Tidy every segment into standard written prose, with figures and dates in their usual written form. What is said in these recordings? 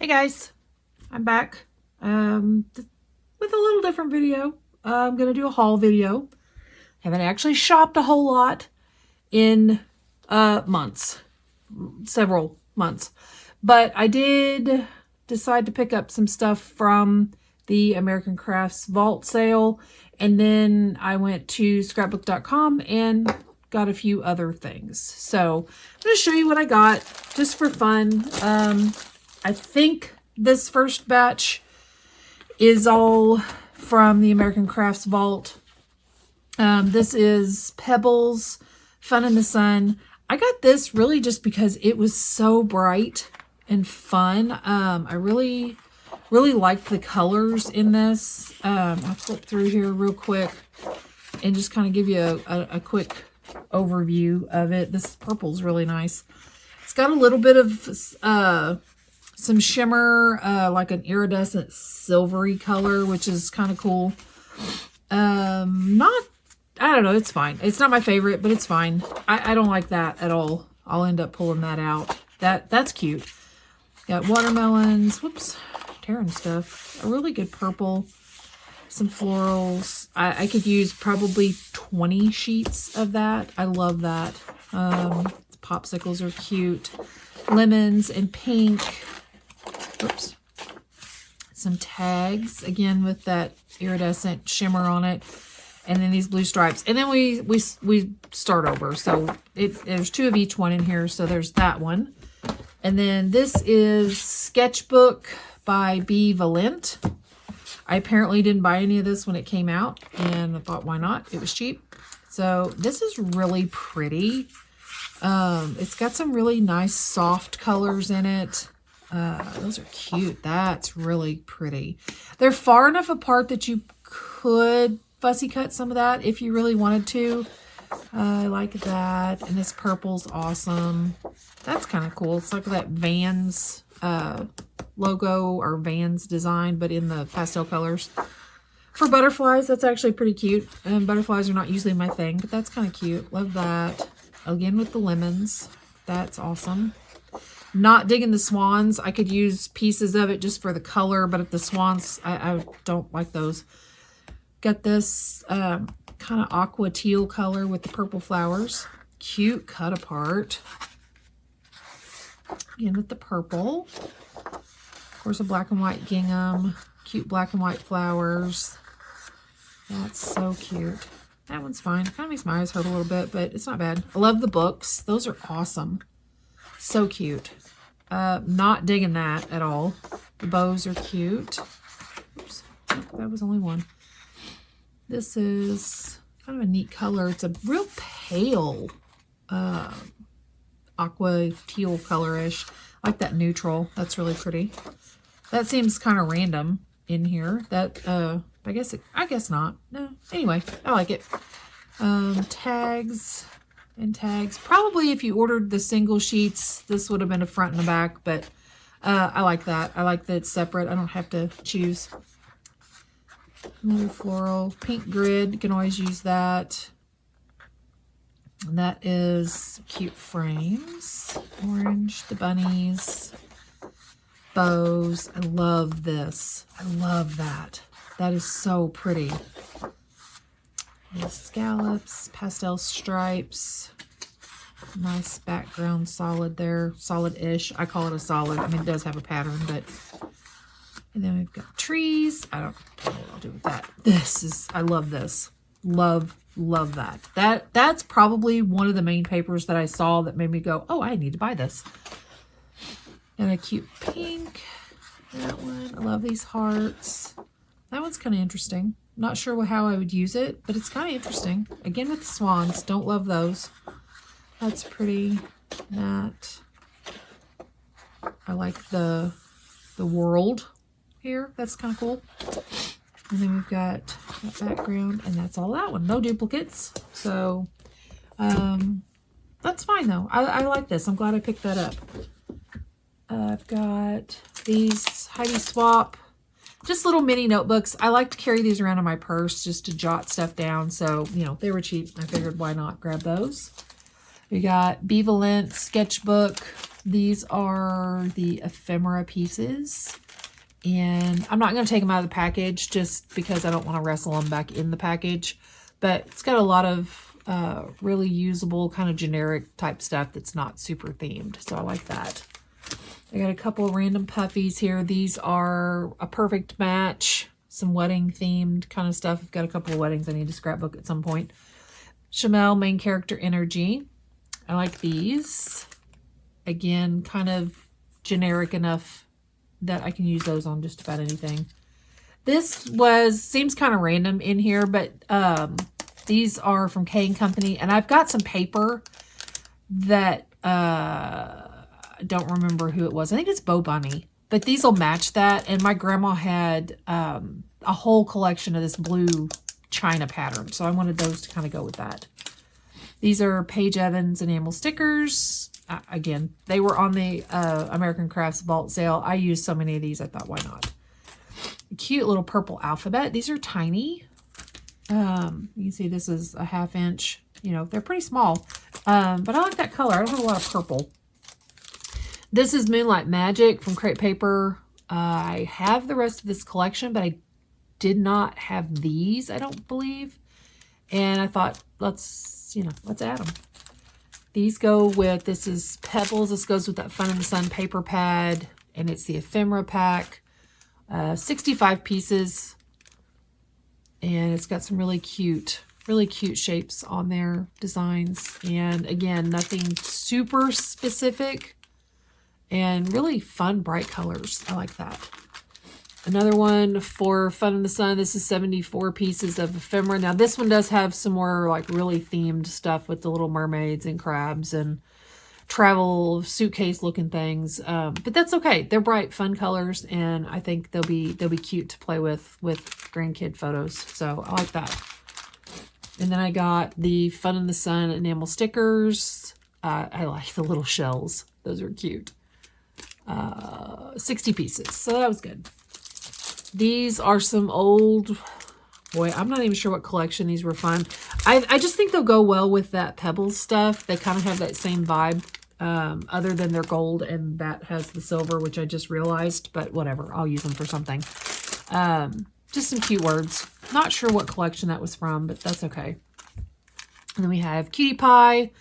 Hey guys, I'm back with a little different video. I'm going to do a haul video. Haven't actually shopped a whole lot in months, several months. But I did decide to pick up some stuff from the American Crafts Vault sale. And then I went to scrapbook.com and got a few other things. So I'm going to show you what I got just for fun. I think this first batch is all from the American Crafts Vault. This is Pebbles, Fun in the Sun. I got this really just because it was so bright and fun. I really liked the colors in this. I'll flip through here real quick and just kind of give you a quick overview of it. This purple is really nice. It's got a little bit of some shimmer, like an iridescent silvery color, which is kind of cool. I don't know, it's fine. It's not my favorite, but it's fine. I don't like that at all. I'll end up pulling that out. That's cute. Got watermelons. Whoops, tearing stuff. A really good purple. Some florals. I could use probably 20 sheets of that. I love that. Popsicles are cute. Lemons and pink. Oops. Some tags, again with that iridescent shimmer on it. And then these blue stripes. And then we start over. So there's two of each one in here. So there's that one. And then this is Sketchbook by B. Valent. I apparently didn't buy any of this when it came out. And I thought, why not? It was cheap. So this is really pretty. It's got some really nice soft colors in it. Those are cute. That's really pretty. They're far enough apart that you could fussy cut some of that if you really wanted to. I like that. And this purple's awesome. That's kind of cool. It's like that Vans logo or Vans design, but in the pastel colors. For butterflies, that's actually pretty cute. And butterflies are not usually my thing, but that's kind of cute. Love that. Again with the lemons. That's awesome. Not digging the swans. I could use pieces of it just for the color, but the swans, I don't like those. Got this kind of aqua teal color with the purple flowers. Cute cut apart. Again with the purple. Of course, a black and white gingham. Cute black and white flowers. That's so cute. That one's fine. Kind of makes my eyes hurt a little bit, but it's not bad. I love the books. Those are awesome. So cute. Not digging that at all. The bows are cute. Oops, that was only one. This is kind of a neat color. It's a real pale aqua teal color-ish. I like that neutral. That's really pretty. That seems kind of random in here. That I guess not. No. Anyway, I like it. Tags. And tags. Probably if you ordered the single sheets, this would have been a front and a back, but I like that. I like that it's separate. I don't have to choose. Another floral. Pink grid. You can always use that. And that is cute frames. Orange, the bunnies, bows. I love this. I love that. That is so pretty. The scallops, pastel stripes, nice background solid there, solid-ish. I call it a solid. I mean, it does have a pattern, but, and then we've got trees. I don't know what I'll do with that. This is, I love this. Love that. That's probably one of the main papers that I saw that made me go, oh, I need to buy this. And a cute pink, that one. I love these hearts. That one's kind of interesting. Not sure how I would use it, but it's kind of interesting. Again with the swans. Don't love those. That's pretty. That. I like the world here. That's kind of cool. And then we've got that background, and that's all that one. No duplicates. So, that's fine though. I like this. I'm glad I picked that up. I've got these Heidi Swapp. Just little mini notebooks. I like to carry these around in my purse just to jot stuff down. So, you know, they were cheap. I figured why not grab those. We got B. Valent Sketchbook These are the ephemera pieces. And I'm not going to take them out of the package just because I don't want to wrestle them back in the package. But it's got a lot of really usable kind of generic type stuff that's not super themed. So I like that. I got a couple of random puffies here. These are a perfect match. Some wedding themed kind of stuff. I've got a couple of weddings I need to scrapbook at some point. Chamel main character energy. I like these. Again, kind of generic enough that I can use those on just about anything. This seems kind of random in here, but these are from K & Company. And I've got some paper that I don't remember who it was. I think it's Bo Bunny. But these will match that. And my grandma had a whole collection of this blue China pattern. So I wanted those to kind of go with that. These are Paige Evans enamel stickers. Again, they were on the American Crafts Vault sale. I used so many of these, I thought, why not? A cute little purple alphabet. These are tiny. You can see this is a 1/2 inch. You know, they're pretty small. But I like that color. I don't have a lot of purple. This is Moonlight Magic from Crate Paper. I have the rest of this collection, but I did not have these, I don't believe. And I thought, let's add them. These go with, this is Pebbles. This goes with that Fun in the Sun paper pad. And it's the ephemera pack. 65 pieces. And it's got some really cute shapes on their designs. And again, nothing super specific. And really fun, bright colors. I like that. Another one for Fun in the Sun. This is 74 pieces of ephemera. Now, this one does have some more like really themed stuff with the little mermaids and crabs and travel suitcase looking things. But that's okay. They're bright, fun colors, and I think they'll be cute to play with grandkid photos. So I like that. And then I got the Fun in the Sun enamel stickers. I like the little shells. Those are cute. 60 pieces. So that was good. These are some old, boy, I'm not even sure what collection these were from. I just think they'll go well with that Pebbles stuff. They kind of have that same vibe, other than they're gold and that has the silver, which I just realized, but whatever. I'll use them for something. Just some cute words. Not sure what collection that was from, but that's okay. And then we have Cutie Pie.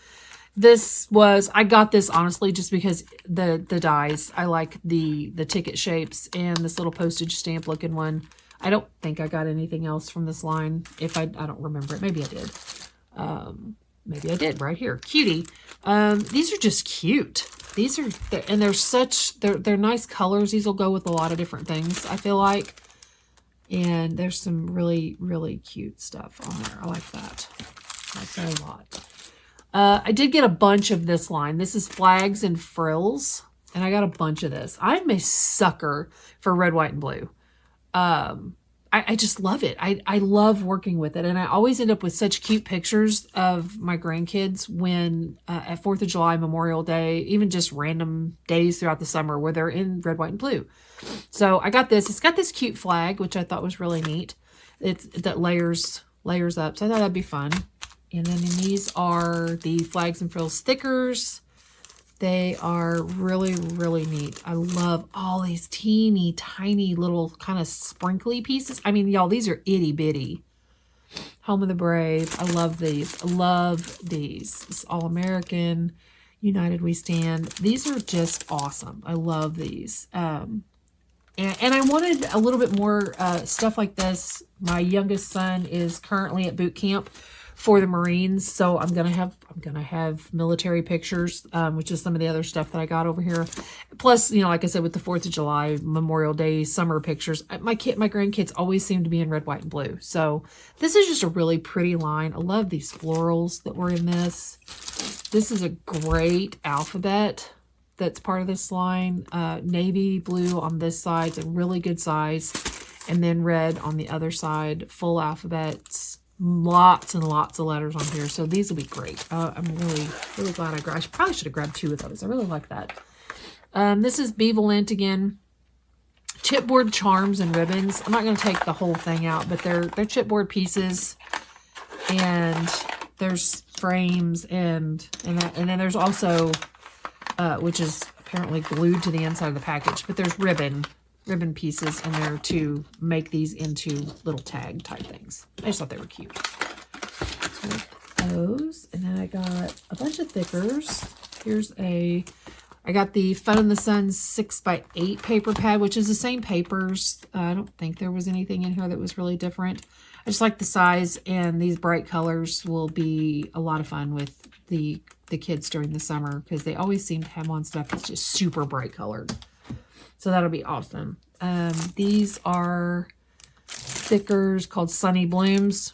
I got this honestly just because the dies. I like the ticket shapes and this little postage stamp looking one. I don't think I got anything else from this line. If I don't remember it. Maybe I did. Maybe I did right here. Cutie. These are just cute. These are, and they're nice colors. These will go with a lot of different things, I feel like. And there's some really, really cute stuff on there. I like that. I like that a lot. I did get a bunch of this line. This is Flags and Frills. And I got a bunch of this. I'm a sucker for red, white, and blue. I just love it. I love working with it. And I always end up with such cute pictures of my grandkids when at 4th of July, Memorial Day, even just random days throughout the summer where they're in red, white, and blue. So I got this. It's got this cute flag, which I thought was really neat. That layers up. So I thought that'd be fun. And then these are the Flags and Frills stickers. They are really, really neat. I love all these teeny, tiny little kind of sprinkly pieces. I mean, y'all, these are itty bitty. Home of the Brave. I love these. I love these. It's All American. United We Stand. These are just awesome. I love these. And I wanted a little bit more stuff like this. My youngest son is currently at boot camp for the Marines, so I'm gonna have military pictures, which is some of the other stuff that I got over here. Plus, you know, like I said, with the 4th of July, Memorial Day, summer pictures, my grandkids always seem to be in red, white, and blue. So this is just a really pretty line. I love these florals that were in this. This is a great alphabet that's part of this line. Navy blue on this side, it's a really good size, and then red on the other side. Full alphabets. Lots and lots of letters on here, so these will be great. I'm really, really glad I probably should have grabbed 2 of those. I really like that. This is Beavalent again. Chipboard charms and ribbons. I'm not going to take the whole thing out, but they're chipboard pieces, and there's frames and then there's also, which is apparently glued to the inside of the package. But there's ribbon pieces in there to make these into little tag type things. I just thought they were cute. So those. And then I got a bunch of thickers. I got the Fun in the Sun 6x8 paper pad, which is the same papers. I don't think there was anything in here that was really different. I just like the size, and these bright colors will be a lot of fun with the kids during the summer, because they always seem to have on stuff that's just super bright colored. So that'll be awesome. These are stickers called Sunny Blooms.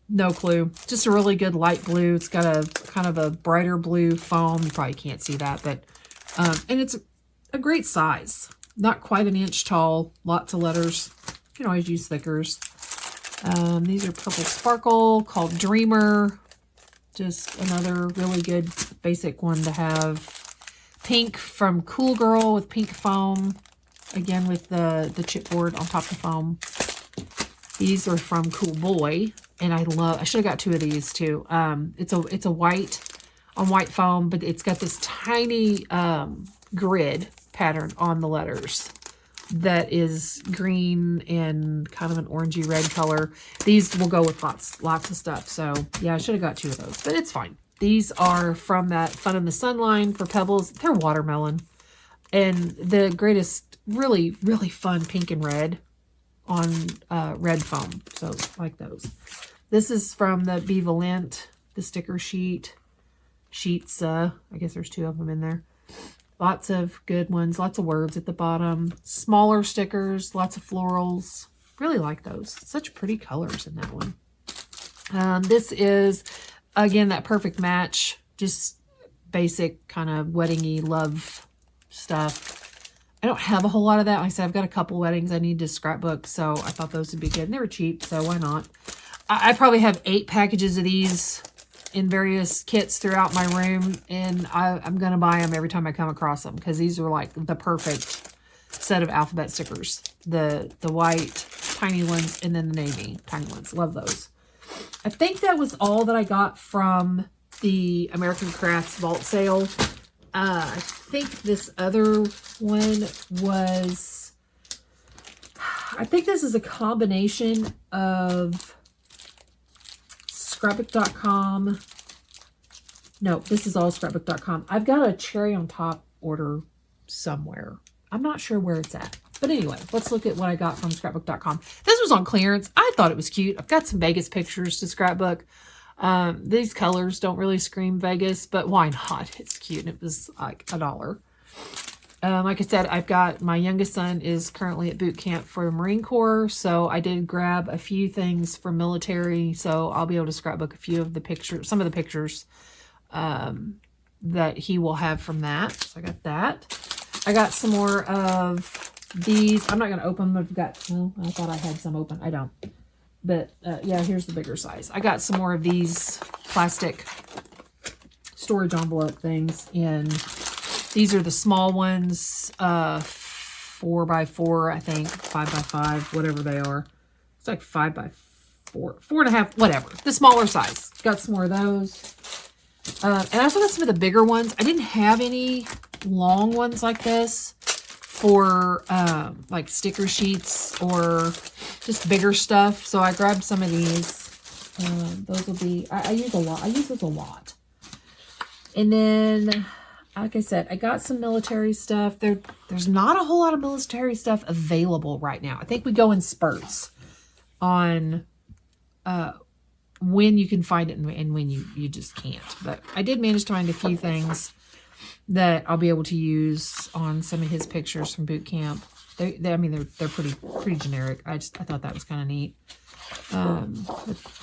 No clue. Just a really good light blue. It's got a kind of a brighter blue foam. You probably can't see that, but and it's a great size. Not quite an inch tall. Lots of letters. You can always use thickers. These are Purple Sparkle called Dreamer. Just another really good basic one to have. Pink from Cool Girl with pink foam. Again with the chipboard on top of the foam. These are from Cool Boy. And I should have got 2 of these too. It's a white on white foam, but it's got this tiny grid pattern on the letters that is green and kind of an orangey red color. These will go with lots of stuff. So yeah, I should have got 2 of those, but it's fine. These are from that Fun in the Sun line for Pebbles. They're watermelon. And the greatest, really, really fun pink and red on red foam. So like those. This is from the Bevolent, the sticker sheets. I guess there's 2 of them in there. Lots of good ones. Lots of words at the bottom. Smaller stickers. Lots of florals. Really like those. Such pretty colors in that one. This is, again, that perfect match. Just basic kind of wedding-y love stuff. I don't have a whole lot of that. Like I said, I've got a couple weddings I need to scrapbook, so I thought those would be good. And they were cheap, so why not? I probably have 8 packages of these in various kits throughout my room, and I'm going to buy them every time I come across them, because these are like the perfect set of alphabet stickers. The white tiny ones, and then the navy tiny ones. Love those. I think that was all that I got from the American Crafts Vault sale. I think this other one was, I think this is a combination of Scrapbook.com. No, this is all Scrapbook.com. I've got a cherry on top order somewhere. I'm not sure where it's at. But anyway, let's look at what I got from Scrapbook.com. This was on clearance. I thought it was cute. I've got some Vegas pictures to scrapbook. These colors don't really scream Vegas, but why not? It's cute, and it was like $1. Like I said, I've got, my youngest son is currently at boot camp for the Marine Corps, so I did grab a few things for military, so I'll be able to scrapbook a few of the pictures, some of the pictures that he will have from that. So I got that. I got some more of these. I'm not going to open them. I've got, well, I thought I had some open. I don't. But yeah, here's the bigger size. I got some more of these plastic storage envelope things, and these are the small ones, 4x4, I think, 5x5, whatever they are. It's like 5x4, 4.5, whatever. The smaller size. Got some more of those. And I also got some of the bigger ones. I didn't have any long ones like this for like sticker sheets or just bigger stuff. So I grabbed some of these. Those will be, I use a lot. I use this a lot. And then, like I said, I got some military stuff. There's not a whole lot of military stuff available right now. I think we go in spurts on when you can find it and when you just can't. But I did manage to find a few things that I'll be able to use on some of his pictures from boot camp. I mean, they're pretty generic. I thought that was kind of neat. But,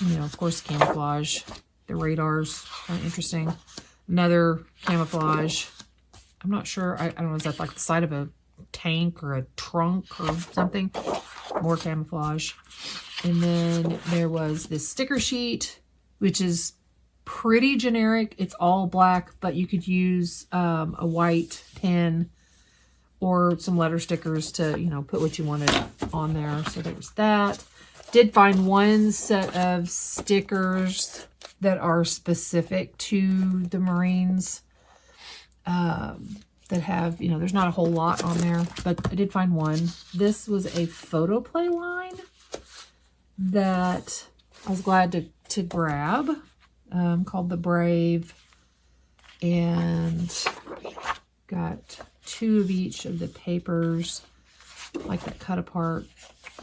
you know, of course, camouflage. The radars, kind of interesting. Another camouflage. I'm not sure. I don't know. Is that like the side of a tank or a trunk or something? More camouflage. And then there was this sticker sheet, which is pretty generic. It's all black, but you could use a white pen or some letter stickers to, you know, put what you wanted on there. So there was that. Did find one set of stickers that are specific to the Marines. that have, you know, there's not a whole lot on there, but I did find one. This was a photoplay line that I was glad to grab, called the Brave, and got 2 of each of the papers, like that cut apart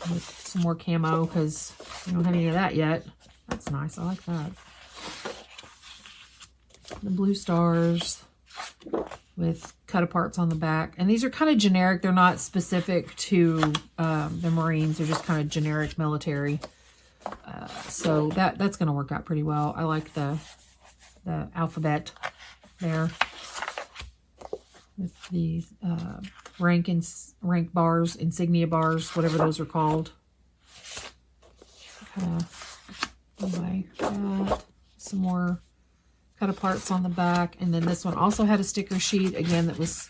with some more camo, because we don't have any of that yet. That's nice. I like that. The blue stars with cut aparts on the back. And these are kind of generic. They're not specific to the Marines. They're just kind of generic military. So that's going to work out pretty well. I like the alphabet there with these rank bars, insignia bars, whatever those are called. Anyway, got some more cut aparts on the back, and then this one also had a sticker sheet again that was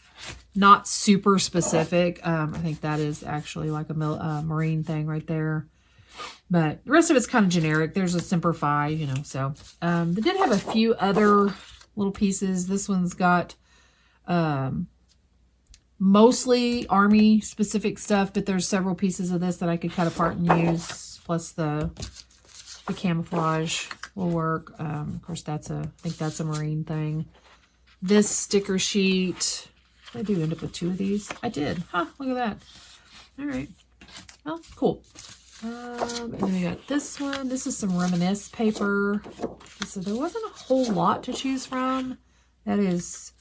not super specific. I think that is actually like a Marine thing right there, but the rest of it's kind of generic. There's a Semper Fi, you know. So they did have a few other little pieces. This one's got mostly Army specific stuff, but there's several pieces of this that I could cut apart and use, plus the camouflage will work. Of course, I think that's a Marine thing. This sticker sheet, I do end up with 2 of these. I did. Huh, look at that. All right. Well, cool. And then we got this one. This is some Reminisce paper. So there wasn't a whole lot to choose from. That is,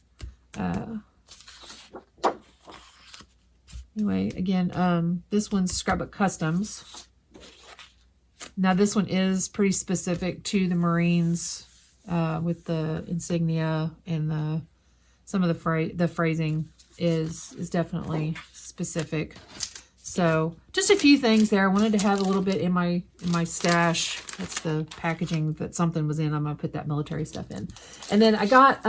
anyway, again, this one's Scrapbook Customs. Now this one is pretty specific to the Marines, with the insignia and some of the phrasing is definitely specific. So just a few things there. I wanted to have a little bit in my stash. That's the packaging that something was in. I'm gonna put that military stuff in. And then I got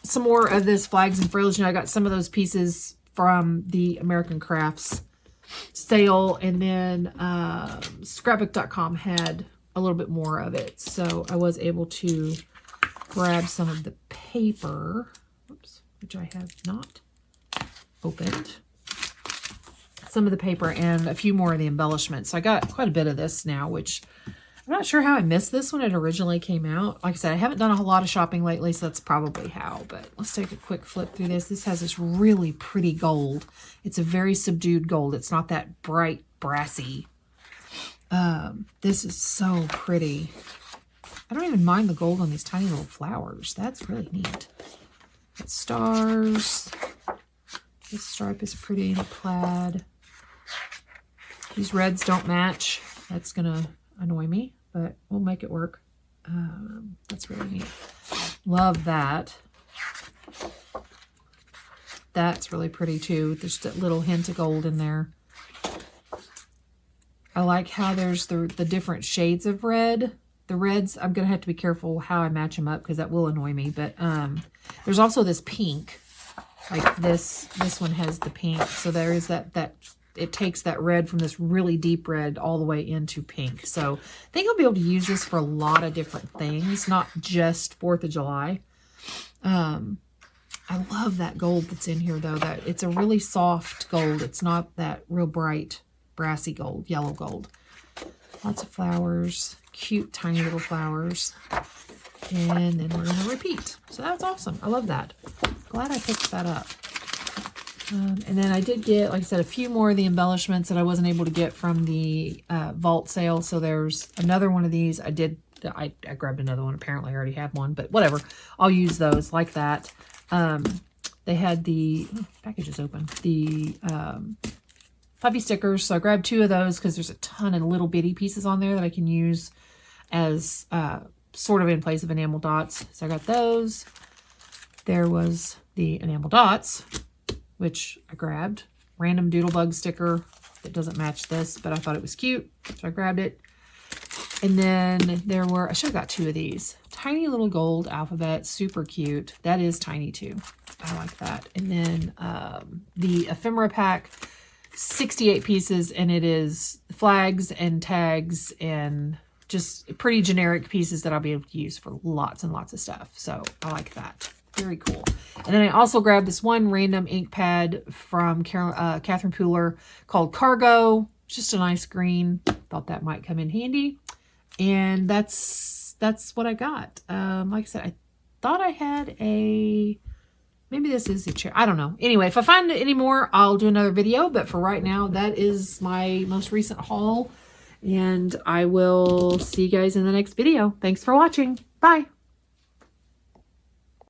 some more of this Flags and Frills. You know, I got some of those pieces from the American Crafts sale, and then scrapbook.com had a little bit more of it, so I was able to grab some of the paper, which I have not opened, some of the paper and a few more of the embellishments. So I got quite a bit of this now, which I'm not sure how I missed this when it originally came out. Like I said, I haven't done a whole lot of shopping lately, so that's probably how. But let's take a quick flip through this. This has this really pretty gold. It's a very subdued gold. It's not that bright, brassy. This is so pretty. I don't even mind the gold on these tiny little flowers. That's really neat. Got stars. This stripe is pretty, the plaid. These reds don't match. That's going to annoy me, but we'll make it work. That's really neat. Love that. That's really pretty too. There's that little hint of gold in there. I like how there's the different shades of red. The reds, I'm going to have to be careful how I match them up because that will annoy me. But there's also this pink. Like this one has the pink. So there is that it takes that red from this really deep red all the way into pink. So I think I'll be able to use this for a lot of different things, not just 4th of July. I love that gold that's in here though. That it's a really soft gold. It's not that real bright, brassy gold, yellow gold. Lots of flowers, cute tiny little flowers. And then we're going to repeat. So that's awesome. I love that. Glad I picked that up. And then I did get, like I said, a few more of the embellishments that I wasn't able to get from the vault sale. So there's another one of these. I grabbed another one. Apparently I already have one, but whatever. I'll use those like that. They had the package is open. The puffy stickers. So I grabbed 2 of those because there's a ton of little bitty pieces on there that I can use as sort of in place of enamel dots. So I got those. There was the enamel dots, which I grabbed. Random Doodlebug sticker that doesn't match this, but I thought it was cute, so I grabbed it. And then there were, I should have got 2 of these. Tiny little gold alphabet, super cute. That is tiny too. I like that. And then the ephemera pack, 68 pieces, and it is flags and tags and just pretty generic pieces that I'll be able to use for lots and lots of stuff. So I like that. Very cool. And then I also grabbed this one random ink pad from Catherine Pooler called Cargo. Just a nice green. Thought that might come in handy. And that's what I got. Like I said, I thought I had a... Maybe this is a chair. I don't know. Anyway, if I find any more, I'll do another video. But for right now, that is my most recent haul. And I will see you guys in the next video. Thanks for watching. Bye.